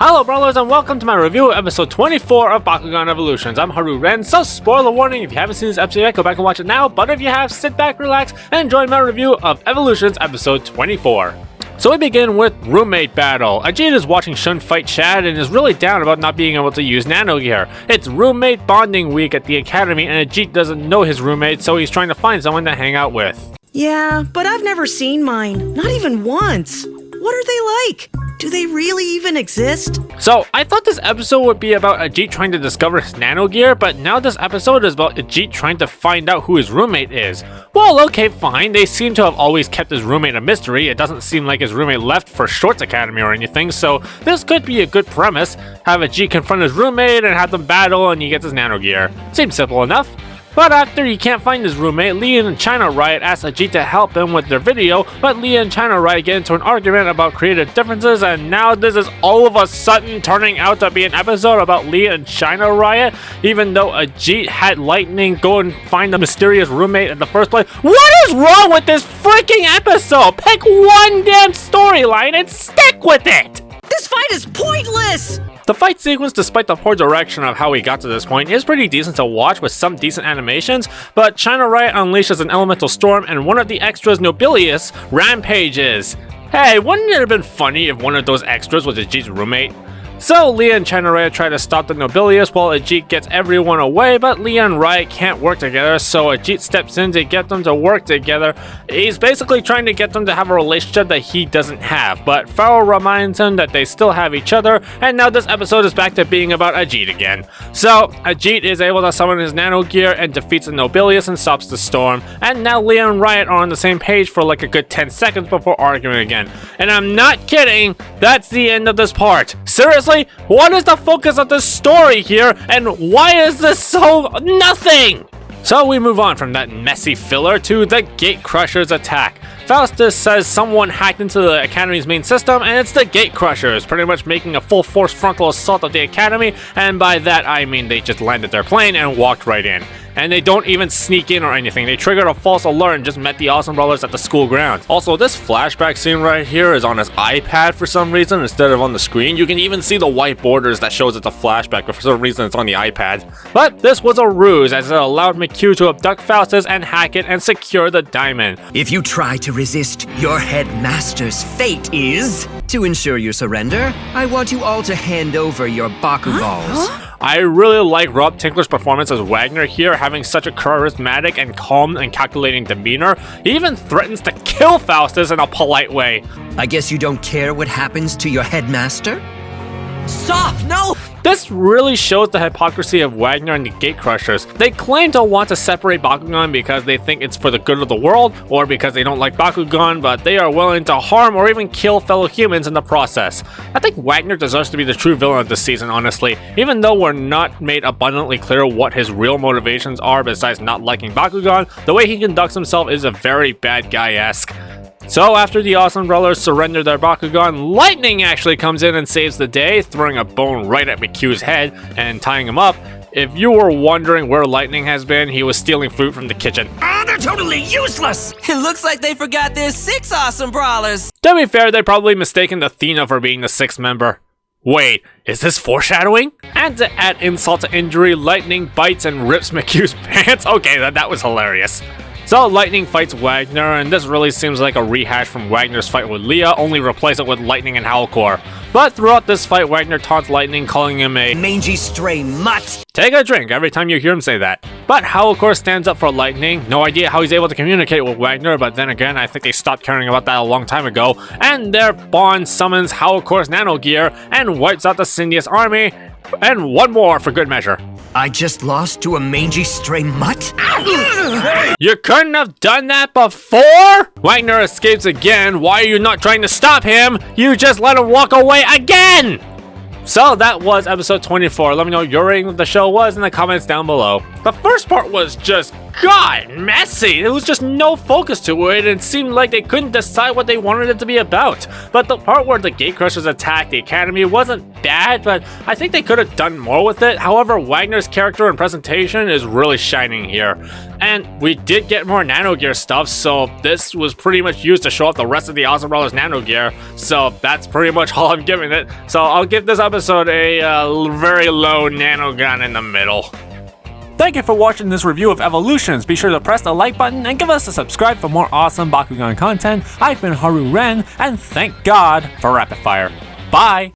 Hello brawlers and welcome to my review of episode 24 of Bakugan Evolutions. I'm Haru Ren, so spoiler warning, if you haven't seen this episode yet, go back and watch it now, but if you have, sit back, relax, and enjoy my review of Evolutions episode 24. So we begin with Roommate Battle. Ajit is watching Shun fight Chad and is really down about not being able to use Nano Gear. It's roommate bonding week at the academy and Ajit doesn't know his roommate, so he's trying to find someone to hang out with. Yeah, but I've never seen mine. Not even once. What are they like? Do they really even exist? So, I thought this episode would be about Ajit trying to discover his Nano Gear, but now this episode is about Ajit trying to find out who his roommate is. Well, okay, fine. They seem to have always kept his roommate a mystery. It doesn't seem like his roommate left for Shorts Academy or anything, so this could be a good premise. Have Ajit confront his roommate and have them battle and he gets his Nano Gear. Seems simple enough. But after he can't find his roommate, Leon and China Riot ask Ajit to help him with their video, but Leon and China Riot get into an argument about creative differences, and now this is all of a sudden turning out to be an episode about Leon and China Riot, even though Ajit had Lightning go and find the mysterious roommate in the first place. What is wrong with this freaking episode? Pick one damn storyline and stick with it! This fight is pointless! The fight sequence, despite the poor direction of how we got to this point, is pretty decent to watch with some decent animations, but China Riot unleashes an elemental storm and one of the extras, Nobilius, rampages. Hey, wouldn't it have been funny if one of those extras was Ajit's roommate? So Leon and China Riot try to stop the Nobilius while Ajit gets everyone away, but Leon and Riot can't work together, so Ajit steps in to get them to work together. He's basically trying to get them to have a relationship that he doesn't have, but Pharol reminds him that they still have each other, and now this episode is back to being about Ajit again. So Ajit is able to summon his Nano Gear and defeats the Nobilius and stops the storm, and now Leon and Riot are on the same page for like a good 10 seconds before arguing again. And I'm not kidding, that's the end of this part. Seriously? What is the focus of this story here, and why is this so nothing? So we move on from that messy filler to the Gate Crushers attack. Faustus says someone hacked into the Academy's main system, and it's the Gate Crushers, pretty much making a full force frontal assault of the Academy, and by that I mean they just landed their plane and walked right in. And they don't even sneak in or anything. They triggered a false alert and just met the Awesome Brawlers at the school grounds. Also, this flashback scene right here is on his iPad for some reason instead of on the screen. You can even see the white borders that shows it's a flashback, but for some reason it's on the iPad. But this was a ruse as it allowed McHugh to abduct Faustus and hack it and secure the diamond. If you try to resist, your headmaster's fate is... To ensure your surrender, I want you all to hand over your Bakuballs. I really like Rob Tinkler's performance as Wagner here, having such a charismatic and calm and calculating demeanor. He even threatens to kill Faustus in a polite way. I guess you don't care what happens to your headmaster? Stop! No! This really shows the hypocrisy of Wagner and the Gate Crushers. They claim to want to separate Bakugan because they think it's for the good of the world, or because they don't like Bakugan, but they are willing to harm or even kill fellow humans in the process. I think Wagner deserves to be the true villain of this season, honestly, even though we're not made abundantly clear what his real motivations are besides not liking Bakugan. The way he conducts himself is a very bad guy-esque. So after the Awesome Brawlers surrender their Bakugan, Lightning actually comes in and saves the day, throwing a bone right at McHugh's head and tying him up. If you were wondering where Lightning has been, he was stealing food from the kitchen. Oh, they're totally useless! It looks like they forgot there's 6 Awesome Brawlers! To be fair, they probably mistaken Athena for being the 6th member. Wait, is this foreshadowing? And to add insult to injury, Lightning bites and rips McHugh's pants. Okay, that was hilarious. So Lightning fights Wagner, and this really seems like a rehash from Wagner's fight with Leah, only replace it with Lightning and Howlkor. But throughout this fight, Wagner taunts Lightning, calling him a mangy stray mutt. Take a drink every time you hear him say that. But Howlkor stands up for Lightning. No idea how he's able to communicate with Wagner, but then again, I think they stopped caring about that a long time ago. And their bond summons Howlkor's Nano Gear and wipes out the Syndius army. And one more for good measure. I just lost to a mangy stray mutt? You couldn't have done that before? Wagner escapes again. Why are you not trying to stop him? You just let him walk away again! So that was episode 24. Let me know what your rating of the show was in the comments down below. The first part was just god, messy. There was just no focus to it, and it seemed like they couldn't decide what they wanted it to be about. But the part where the Gatecrushers attacked the Academy wasn't bad, but I think they could have done more with it. However, Wagner's character and presentation is really shining here. And we did get more Nano Gear stuff, so this was pretty much used to show off the rest of the Awesome Brawlers Nano Gear. So that's pretty much all I'm giving it. So I'll give this episode a very low nano gun in the middle. Thank you for watching this review of Evolutions. Be sure to press the like button and give us a subscribe for more awesome Bakugan content. I've been Haru Ren, and thank God for Rapid Fire. Bye!